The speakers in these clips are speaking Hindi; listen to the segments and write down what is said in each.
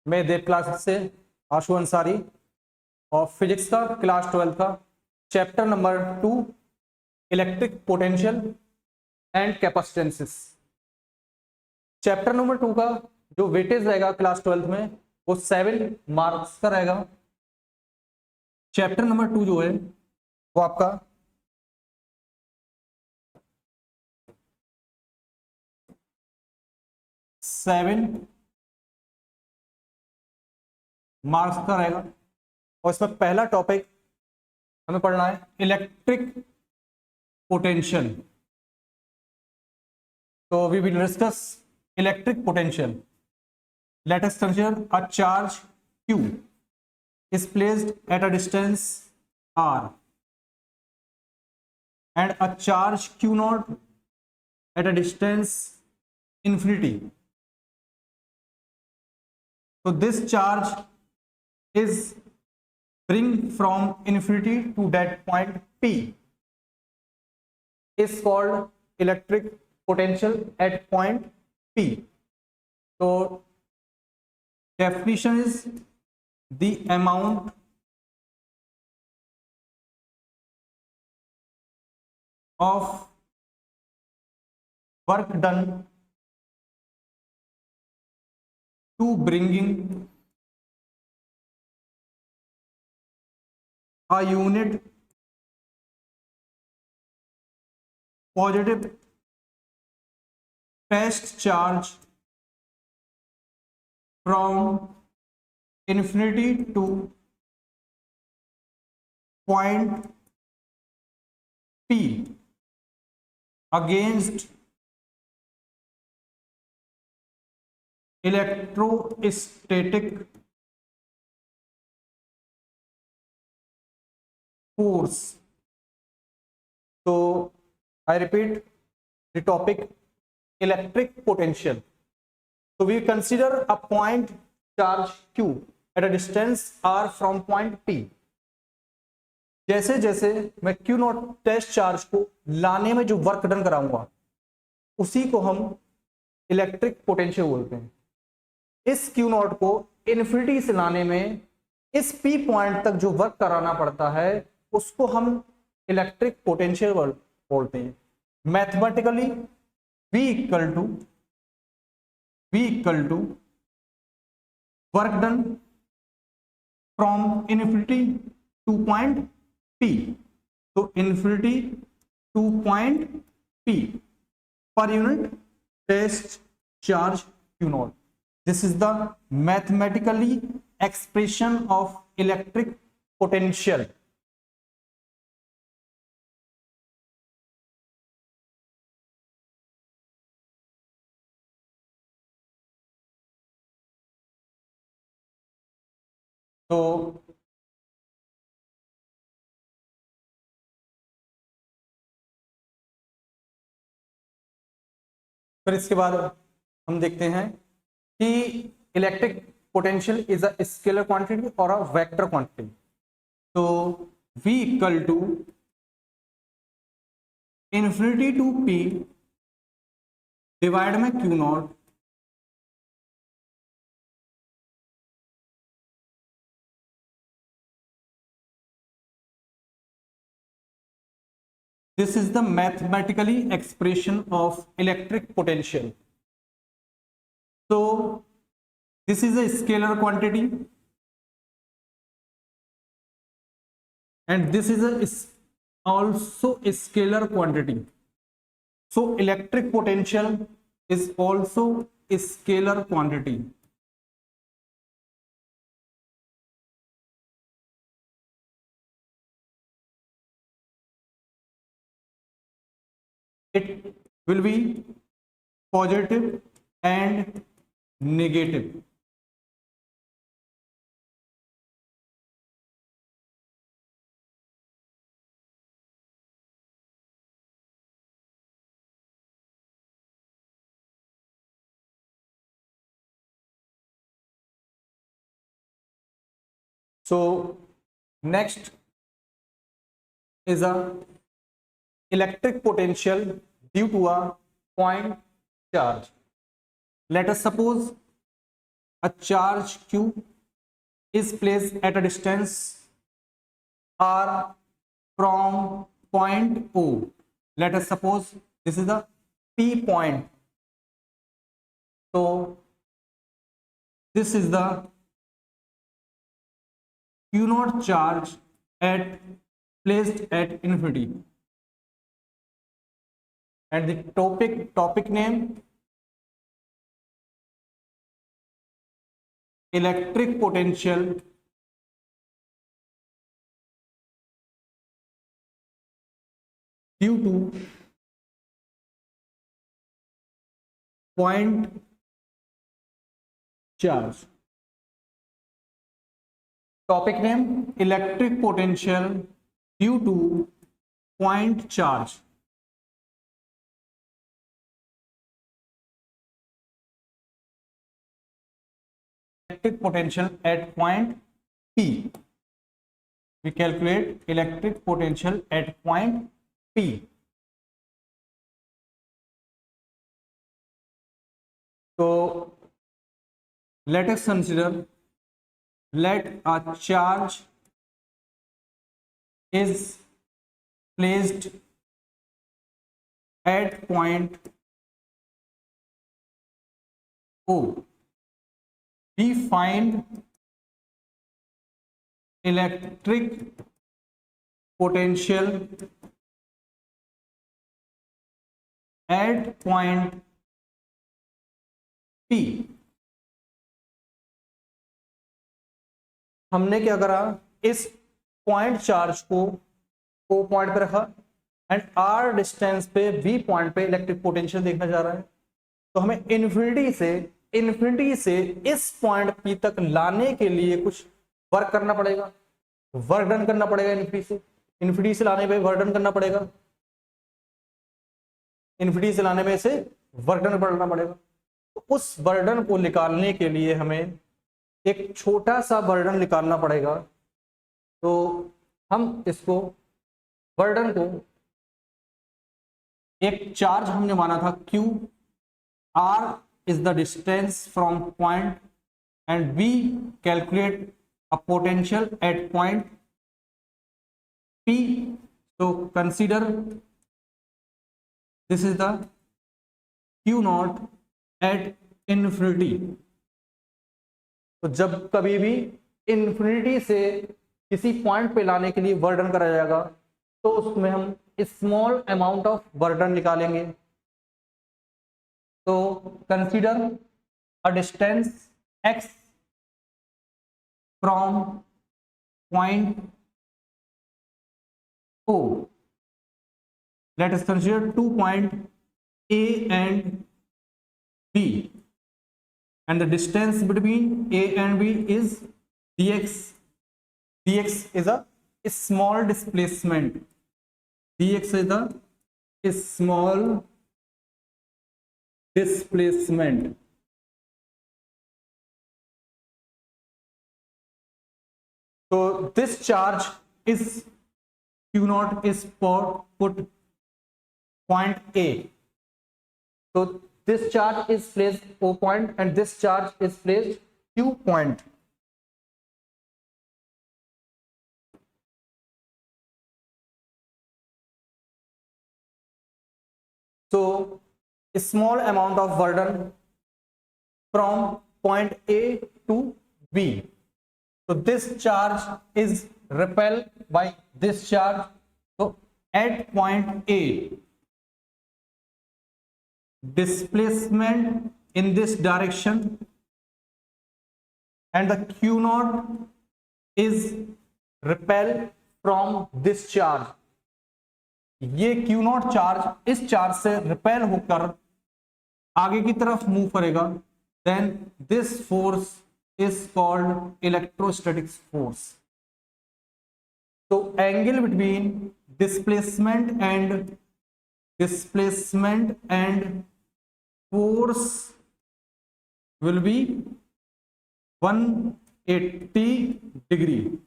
मैं देव क्लास से आशु अंसारी और फिजिक्स का क्लास 12 का chapter number 2 electric potential and capacitances. Chapter number 2 का जो वेटेज रहेगा क्लास 12 में वो 7 मार्क्स का रहेगा। चैप्टर नंबर 2 जो है वो आपका 7 मार्क्स का रहेगा और इसमें पहला टॉपिक हमें पढ़ना है इलेक्ट्रिक पोटेंशियल। तो we will discuss electric potential. Let us consider a charge Q is placed at a distance r and a charge Q naught at a distance infinity. So this charge is bring from infinity to that point P is called electric potential at point P. So definition is the amount of work done to bringing a unit positive test charge from infinity to point P against electrostatic force. So I repeat the topic electric potential. So we consider a point charge Q at a distance r from point P. जैसे जैसे मैं Q नॉट टेस्ट चार्ज को लाने में जो वर्क डन कराऊंगा उसी को हम इलेक्ट्रिक पोटेंशियल बोलते हैं। इस Q नॉट को इन्फिनिटी से लाने में इस P पॉइंट तक जो वर्क कराना पड़ता है उसको हम इलेक्ट्रिक पोटेंशियल बोलते हैं। Mathematically V equal to work done from infinity to point P. So infinity to point P per unit test charge Q naught. This is the mathematically expression of electric potential. तो फिर इसके बाद हम देखते हैं कि electric potential is a scalar quantity और अ वेक्टर क्वांटिटी। तो V equal to infinity to P divide में Q naught This is the mathematically expression of electric potential. So this is a scalar quantity and this is also a scalar quantity. So electric potential is also a scalar quantity. It will be positive and negative. So next is a electric potential due to a point charge. Let us suppose a charge q is placed at a distance r from point O. Let us suppose this is the P point. So this is the q naught charge at placed at infinity, and the topic name electric potential due to point charge. Topic name electric potential due to point charge. Electric potential at point P. We calculate electric potential at point P. So let us consider, let a charge is placed at point O. We find electric potential at point P. हमने क्या करा, इस पॉइंट चार्ज को O पॉइंट पे रखा एंड R डिस्टेंस पे V पॉइंट पे इलेक्ट्रिक पोटेंशियल देखना जा रहा है। तो हमें इन्फिनिटी से इस पॉइंट P तक लाने के लिए कुछ वर्क करना पड़ेगा, वर्क डन करना पड़ेगा। इन्फिनिटी से लाने पे वर्क डन करना पड़ेगा, इन्फिनिटी से लाने में से वर्क डन करना पड़ेगा। तो उस बर्डन को निकालने के लिए हमें एक छोटा सा बर्डन निकालना पड़ेगा। तो हम इसको बर्डन को, एक चार्ज हमने माना था Q, R is the distance from point, and we calculate a potential at point P. So consider this is the Q naught at infinity. तो जब कभी भी इन्फिनिटी से किसी पॉइंट पे लाने के लिए बर्डन करा जाएगा तो उसमें हम स्मॉल अमाउंट ऑफ बर्डन निकालेंगे। तो consider a distance x from point O. Let us consider 2 points A and B, and the distance between A and B is dx. Dx is a small displacement. Dx is a small displacement. So this charge is Q naught is put point A. So this charge is placed O point and this charge is placed Q point. So a small amount of burden from point A to B. So this charge is repelled by this charge. So at point A, displacement in this direction, and the Q naught is repelled from this charge. ये Q naught चार्ज इस चार्ज से रिपेल होकर आगे की तरफ मूव करेगा, then this force is called electrostatic force. So angle between displacement and force will be 180 degree.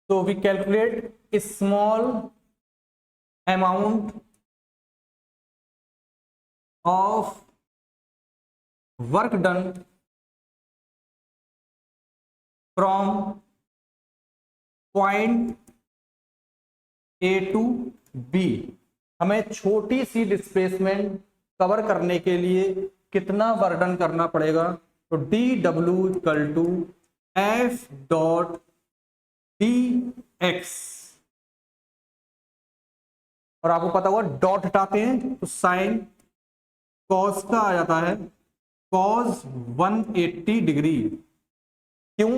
So we calculate a small amount of work done from point A to B, हमें छोटी सी डिस्प्लेसमेंट कवर करने के लिए कितना वर्क डन करना पड़ेगा? तो D W equal to F dot D X, और आपको पता होगा डॉट हटाते हैं तो साइन कॉस का आ जाता है कॉस 180 डिग्री। क्यों?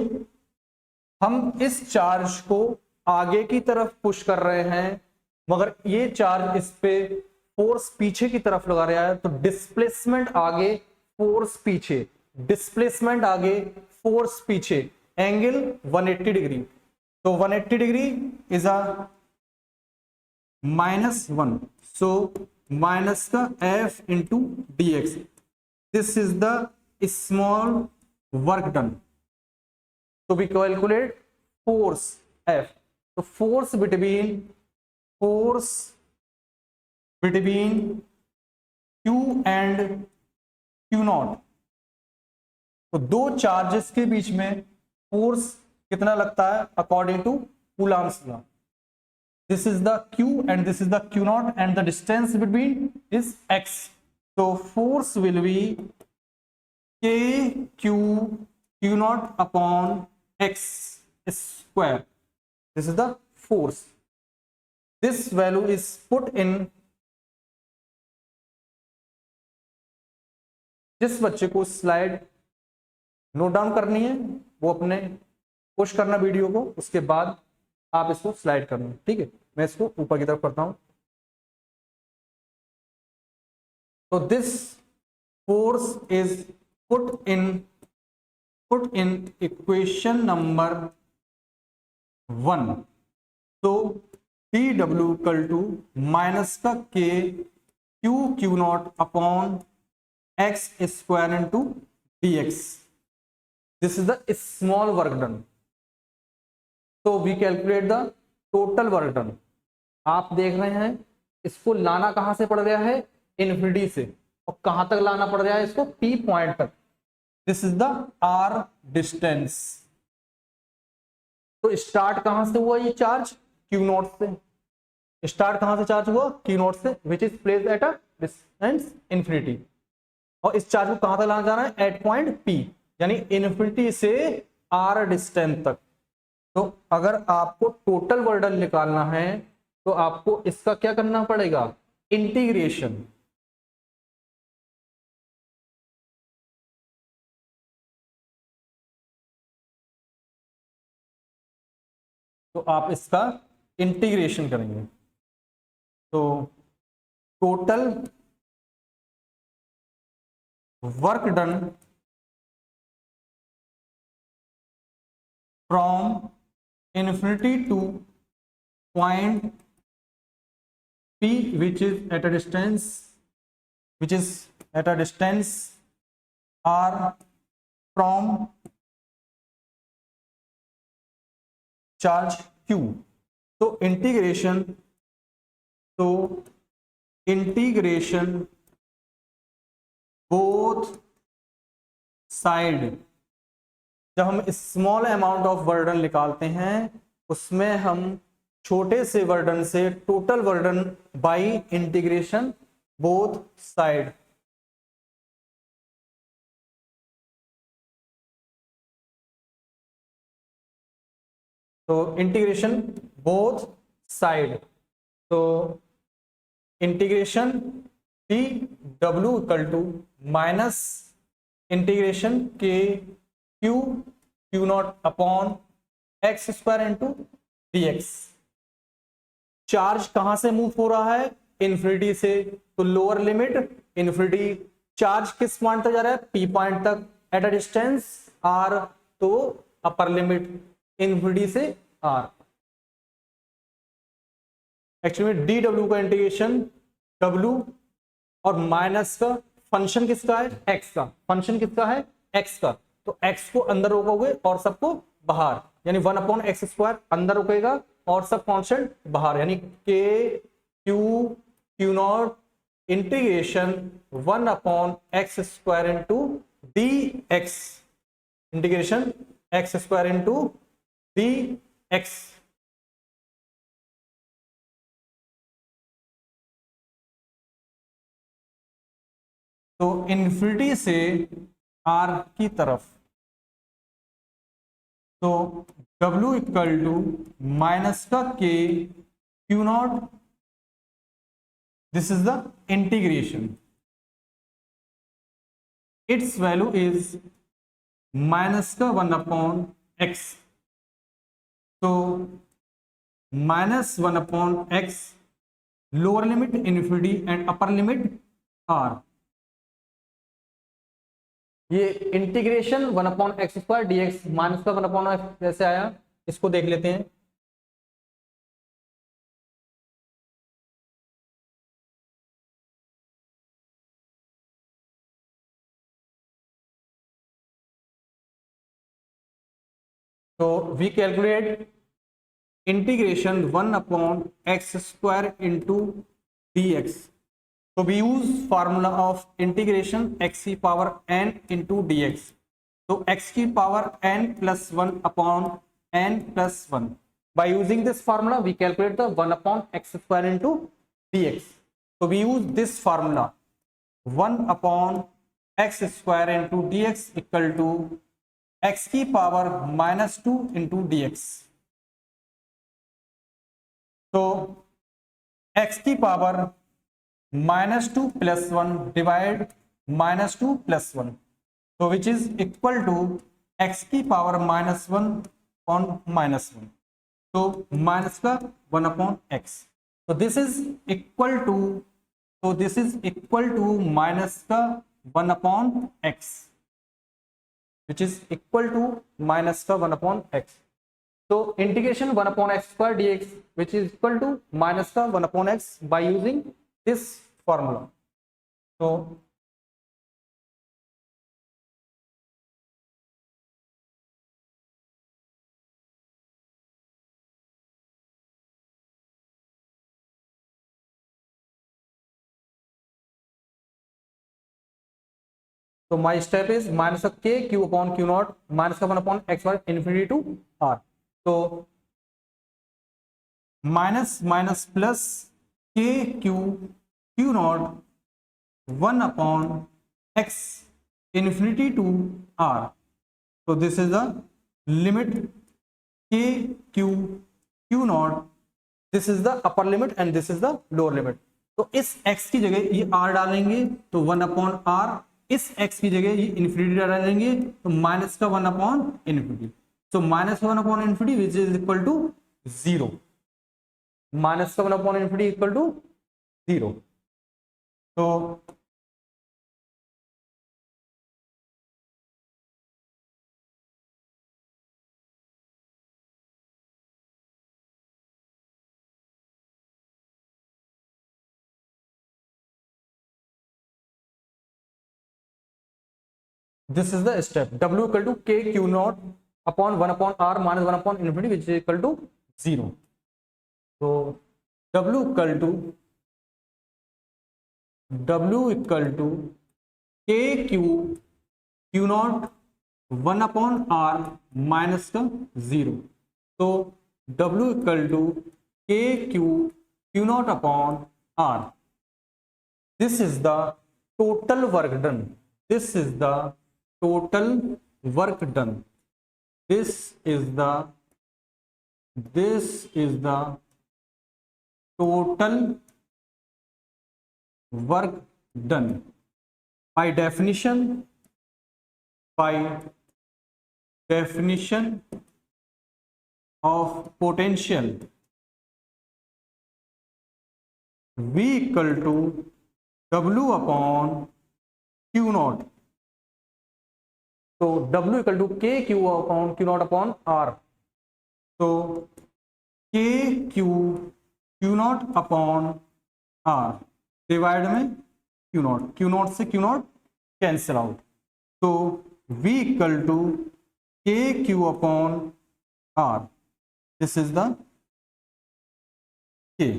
हम इस चार्ज को आगे की तरफ पुश कर रहे हैं, मगर ये चार्ज इस पे फोर्स पीछे की तरफ लगा रहा है, तो डिस्प्लेसमेंट आगे फोर्स पीछे, डिस्प्लेसमेंट आगे फोर्स पीछे, एंगल 180 डिग्री। तो 180 degree is a -1, so minus का f into D X, this is the small work done. तो वी कैलकुलेट फोर्स F, तो force between Q and Q not, तो दो चार्जेस के बीच में फोर्स कितना लगता है according to Coulomb's law. This is the Q and this is the Q naught and the distance between is x. So force will be K Q naught upon x square. This is the force. This value is put in. जिस बच्चे को स्लाइड नोट डाउन करनी है वो अपने पुश करना वीडियो को, उसके बाद आप इसको स्लाइड करना, ठीक है। मैं इसको ऊपर की तरफ करता हूं। तो this force is put in equation number 1। तो D W equal to minus का K Q naught upon x square into D X, this is the small work done. तो we calculate the total work done. आप देख रहे हैं इसको लाना कहां से पड़ रहा है? इन्फिनिटी से, और कहां तक लाना पड़ रहा है इसको? पी पॉइंट तक। This is the R distance. तो स्टार्ट कहां से हुआ ये चार्ज? क्यू नॉट से। स्टार्ट कहां से चार्ज हुआ? क्यू नॉट से, which is placed at a distance infinity. और इस चार्ज को कहां तक लाना जा रहा है? एट पॉइंट पी, यानी इन्फिनिटी से आर डिस्टेंस तक। तो अगर आपको टोटल वर्क डन निकालना है तो आपको इसका क्या करना पड़ेगा? इंटीग्रेशन। तो आप इसका इंटीग्रेशन करेंगे तो total work done from infinity to point P which is at a distance R from charge Q। तो इंटीग्रेशन बोथ साइड, जब हम स्मॉल अमाउंट ऑफ वर्डन निकालते हैं उसमें हम छोटे से वर्डन से total work done by integration both side. तो इंटीग्रेशन बोथ साइड, तो integration D W equal to minus integration K Q naught upon x square into D X. Charge कहां से मूव हो रहा है? इन्फिनिटी से। तो लोअर लिमिट इन्फिनिटी, चार्ज किस पॉइंट तक जा रहा है? पी पॉइंट तक एट अ डिस्टेंस आर। तो अपर लिमिट इन्फिनिटी से आर। एक्चुअली डी डब्ल्यू का इंटीग्रेशन डब्ल्यू और माइनस का फंक्शन किसका है? एक्स का। फंक्शन किसका है? एक्स का। तो x को अंदर रोकोगे और सबको बाहर, यानी 1 अपॉन एक्स स्क्वायर अंदर रोकेगा और सब कांस्टेंट बाहर, यानी K Q naught integration 1 upon x square into D X, integration x square into D X. तो इन्फिनिटी से आर की तरफ, तो W इक्वल टू माइनस का K Q naught, this is the integration, its value is minus का 1/x। तो -1/x, lower limit infinity and upper limit R. ये इंटीग्रेशन 1/x² dx माइनस का 1/x कैसे आया, इसको देख लेते हैं। तो we calculate integration 1/x² into dx। So we use formula of integration x की power n into dx। तो x की power n plus 1 upon n plus 1। By using this formula, we calculate the 1/x² into dx। So we use this formula 1/x² into dx equal to x की power -2 into dx। तो x की power -2 plus 1 divide -2 plus 1, so which is equal to x की power -1 on -1, so minus का 1/x। so this is equal to, minus का 1/x, which is equal to minus का 1/x। so integration 1/x² dx which is equal to minus का 1/x by using this formula। so तो my step is minus K Q upon Q naught, minus का 1/x इंफिनिटी टू आर। तो minus minus plus K Q Q naught 1/x infinity to R. तो this is the limit K Q Q naught, this is the upper limit and this is the lower limit. तो इस x की जगह ये r डालेंगे तो 1/r, इस x की जगह ये इंफिनिटी डालेंगे तो माइनस का 1/इंफिनिटी। सो माइनस 1/इंफिनिटी which is equal to 0, minus का 1/इंफिनिटी इक्वल टू 0। तो this is the step w equal to k q naught upon 1/r minus 1/infinity which is equal to 0। so w equal to k q q naught 1/r minus का 0। तो w equal to k q q naught upon r, this is the total work done, this is the total work done, this is the total work done। by definition of potential, v equal to w upon q naught। तो W इक्वल टू के Q upon Q naught upon R. तो K Q Q naught upon R divide में क्यू नॉट से क्यू नॉट कैंसिल आउट। तो V इक्वल टू के Q upon R, this is the K,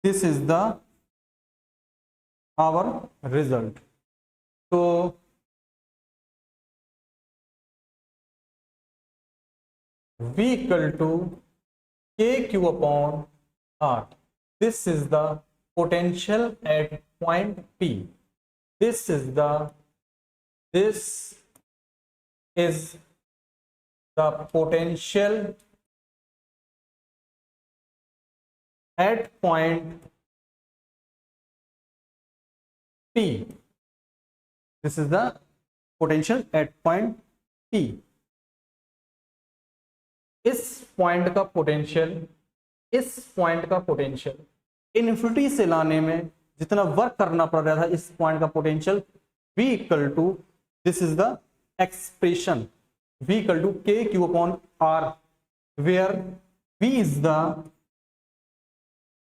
this is the our result. So V equal to KQ upon R. This is the potential at point P. This is the potential at point P. This is the potential at point P. इस पॉइंट का पोटेंशियल इन्फिनिटी से लाने में जितना वर्क करना पड़ रहा था, इस पॉइंट का potential V equal to, this is the expression, V equal to के Q upon R, where V is the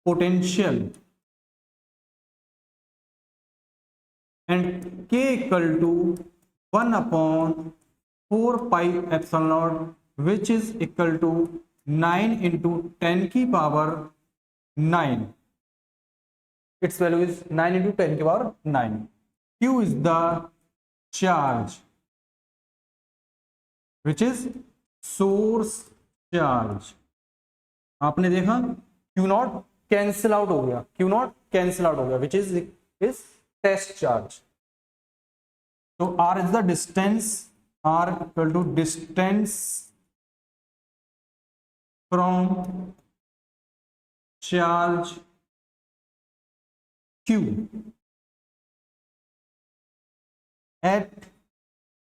potential and K equal to 1 upon 4 pi epsilon naught, which is equal to 9 into 10 की power 9. Its value is 9 into 10 की power 9. Q is the charge, which is source charge. आपने देखा Q नॉट कैंसिल आउट हो गया, which is test charge. So R is the distance, R equal to distance from charge Q at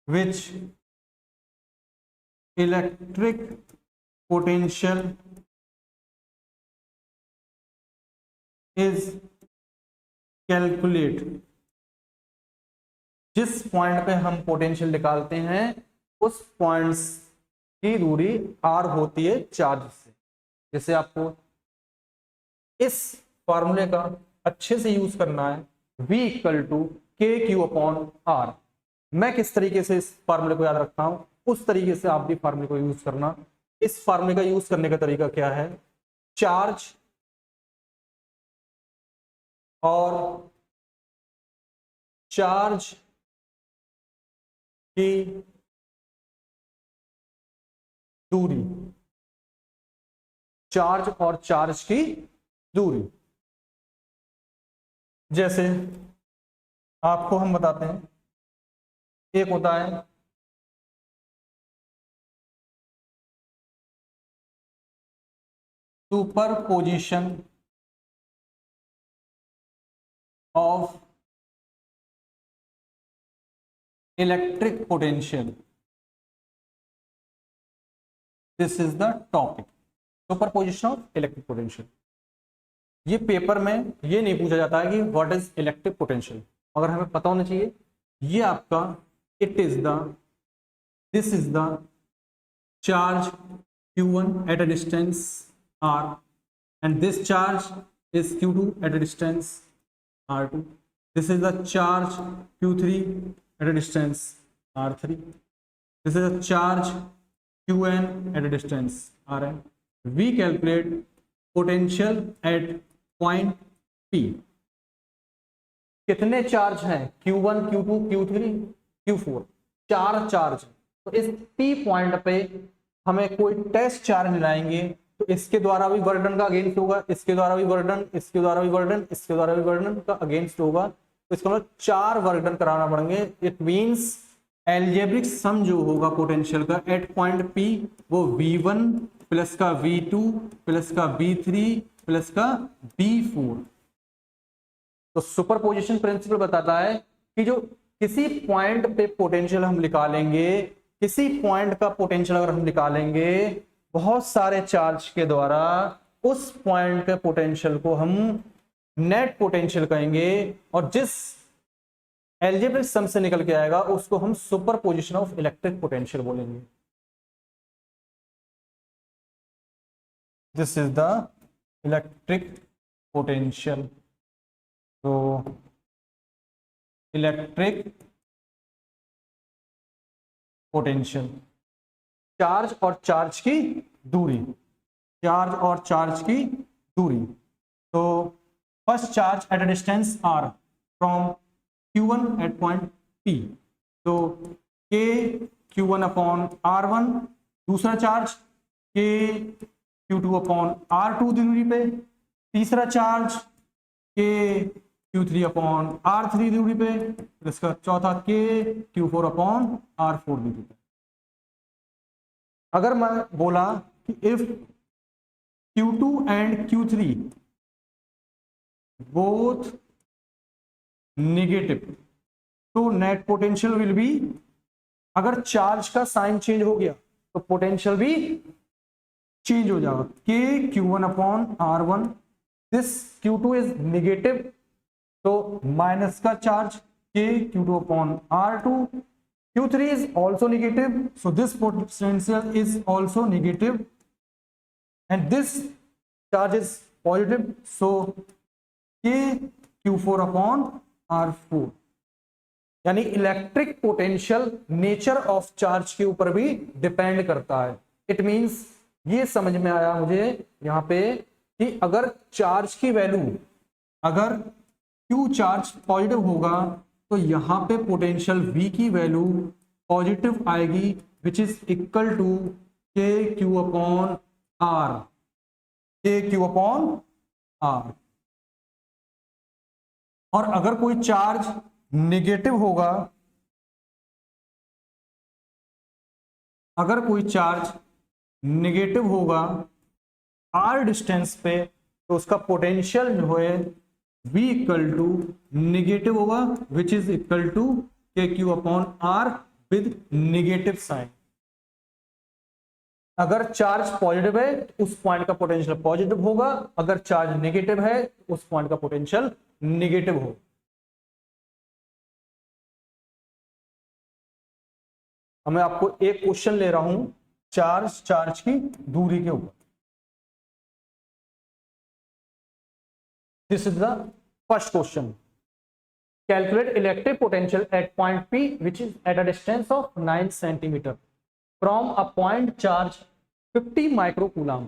which electric potential is calculated. जिस पॉइंट पे हम पोटेंशियल निकालते हैं उस पॉइंट्स की दूरी r होती है चार्ज से. जैसे आपको इस फॉर्मूले का अच्छे से यूज करना है, V इक्वल टू के क्यू अपॉन आर. मैं किस तरीके से इस फॉर्मूले को याद रखता हूं, उस तरीके से आप भी फॉर्मूले को यूज करना. इस फॉर्मूले का यूज करने का तरीका क्या है, चार्ज और चार्ज की दूरी, चार्ज और चार्ज की दूरी. जैसे आपको हम बताते हैं, एक होता है superposition of electric potential. This is the topic, superposition of electric potential. ये पेपर में ये नहीं पूछा जाता है कि व्हाट इज इलेक्ट्रिक पोटेंशियल, मगर हमें पता होना चाहिए ये आपका this is the charge Q1 at a distance R and this charge is Q2 at a distance R2. This is the charge Q3 at a distance R3. This is a charge Qn at a distance Rn. We calculate potential at point P. कितने चार्ज हैं, Q1, Q2, Q3, Q4, 4 charge. तो इस P पॉइंट पे हमें कोई टेस्ट चार्ज लाएंगे तो इसके द्वारा भी वर्डन का अगेंस्ट होगा, इसके द्वारा भी वर्डन, इसके द्वारा भी वर्डन, इसके द्वारा भी वर्डन का अगेंस्ट होगा. तो इसका मतलब 4 वर्डन कराना पड़ेंगे. इट मींस एल्जेब्रिक सम जो होगा पोटेंशियल का एट पॉइंट P वो V1 प्लस का V2 प्लस का V3 प्लस का V4. तो सुपरपोजिशन प्रिंसिपल बताता है कि जो किसी पॉइंट पे पोटेंशियल हम निकालेंगे, किसी पॉइंट का पोटेंशियल अगर हम निकालेंगे बहुत सारे चार्ज के द्वारा, उस पॉइंट के पोटेंशियल को हम नेट पोटेंशियल कहेंगे और जिस एल्जेब्रिक सम से निकल के आएगा उसको हम सुपरपोजिशन ऑफ इलेक्ट्रिक पोटेंशियल बोलेंगे. This is the electric potential. तो इलेक्ट्रिक पोटेंशियल, चार्ज और चार्ज की दूरी, चार्ज और चार्ज की दूरी. तो first charge at a distance R, from q1 at point p. तो k q1 upon r1, दूसरा charge k q2 upon r2 दूरी पे, तीसरा charge k q3 upon r3 दूरी पे, इसका चौथा k q4 upon r4 दूरी पे। अगर मैं बोला कि if q2 and q3 both negative, तो नेट पोटेंशियल विल बी, अगर चार्ज का साइन चेंज हो गया तो पोटेंशियल भी चेंज हो जाएगा। k q1 upon r1, this q2 is negative, तो माइनस का charge k q2 upon r2, q3 is also negative, so this potential is also negative and this charge is positive, so k q4 upon r4। यानी electric potential nature of charge के ऊपर भी डिपेंड करता है। इट मींस ये समझ में आया मुझे यहां पे कि अगर चार्ज की वैल्यू, अगर Q चार्ज पॉजिटिव होगा तो यहां पे पोटेंशियल V की वैल्यू पॉजिटिव आएगी, विच इज इक्वल टू के क्यू अपॉन आर, के क्यू अपॉन आर। और अगर कोई चार्ज नेगेटिव होगा, अगर कोई चार्ज नेगेटिव होगा r डिस्टेंस पे, तो उसका पोटेंशियल जो है v इक्वल टू नेगेटिव होगा, विच इज इक्वल टू के Q upon r with negative sign. अगर चार्ज पॉजिटिव है तो उस पॉइंट का पोटेंशियल पॉजिटिव होगा, अगर चार्ज नेगेटिव है तो उस पॉइंट का पोटेंशियल नेगेटिव होगा। अब मैं आपको एक क्वेश्चन ले रहा हूं चार्ज की दूरी के ऊपर। This is the first question. Calculate electric potential at point P which is eight a distance of 9 centimetre from a point charge 50 micro coulomb.